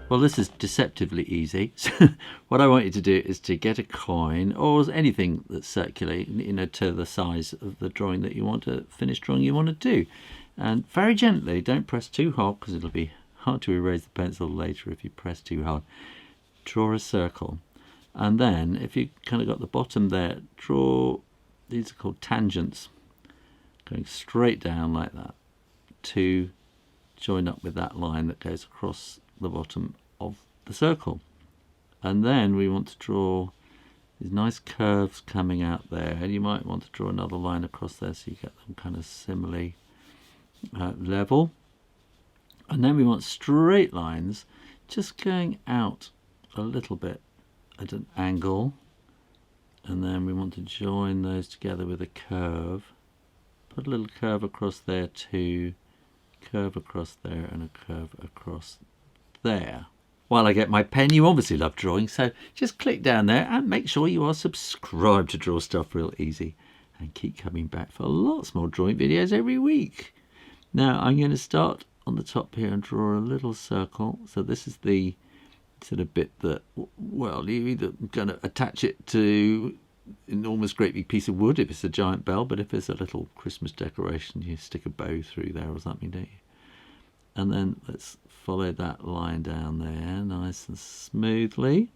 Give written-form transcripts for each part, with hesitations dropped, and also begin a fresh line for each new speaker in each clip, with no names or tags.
Well, this is deceptively easy. So what I want you to do is to get a coin or anything that's circular, to the size of the drawing that you want to finish drawing you want to do. And very gently, don't press too hard because it'll be hard to erase the pencil later if you press too hard. Draw a circle. And then if you kind of got the bottom there, draw, these are called tangents, going straight down like that to join up with that line that goes across the bottom of the circle. And then we want to draw these nice curves coming out there, and you might want to draw another line across there so you get them kind of similarly level. And then we want straight lines just going out a little bit at an angle, and then we want to join those together with a curve. Put a little curve across there too, curve across there, and a curve across there. While I get my pen, you obviously love drawing, so just click down there and make sure you are subscribed to Draw Stuff Real Easy, and keep coming back for lots more drawing videos every week. Now I'm going to start on the top here and draw a little circle. So this is the sort of bit that, well, you're either going to attach it to an enormous great big piece of wood if it's a giant bell, but if it's a little Christmas decoration, you stick a bow through there or something, don't you? And then let's follow that line down there nice and smoothly,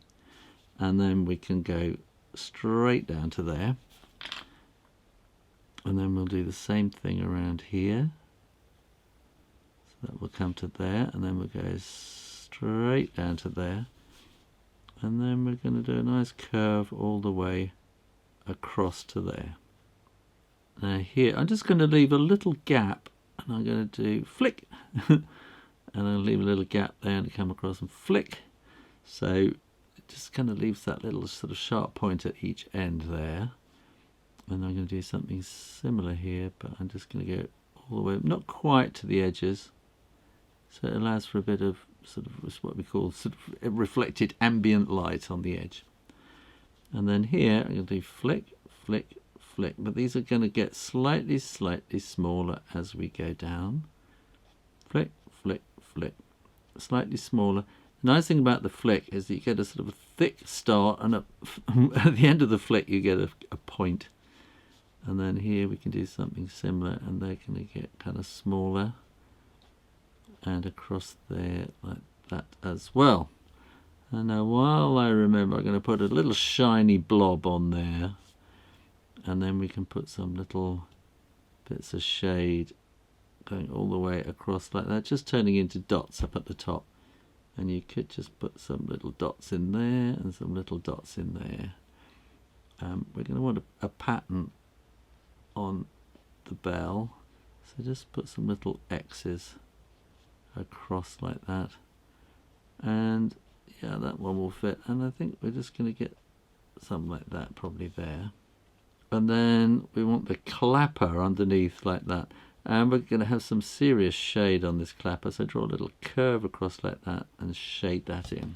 and then we can go straight down to there, and then we'll do the same thing around here. So that will come to there, and then we'll go straight down to there, and then we're going to do a nice curve all the way across to there. Now here I'm just going to leave a little gap, and I'm going to do flick and I'll leave a little gap there and come across and flick, so it just kind of leaves that little sort of sharp point at each end there. And I'm going to do something similar here, but I'm just going to go all the way, not quite to the edges, so it allows for a bit of sort of what we call sort of reflected ambient light on the edge. And then here I'm going to do flick, flick, flick, but these are going to get slightly smaller as we go down. Flick, flick, flick, slightly smaller. The nice thing about the flick is that you get a sort of a thick start, and at the end of the flick you get a point. And then here we can do something similar, and they're going to get kind of smaller, and across there like that as well. And now while I remember, I'm going to put a little shiny blob on there, and then we can put some little bits of shade going all the way across like that, just turning into dots up at the top. And you could just put some little dots in there and some little dots in there. We're going to want a pattern on the bell, so just put some little X's across like that, and yeah, that one will fit. And I think we're just going to get something like that probably there, and then we want the clapper underneath like that, and we're going to have some serious shade on this clapper, so draw a little curve across like that and shade that in.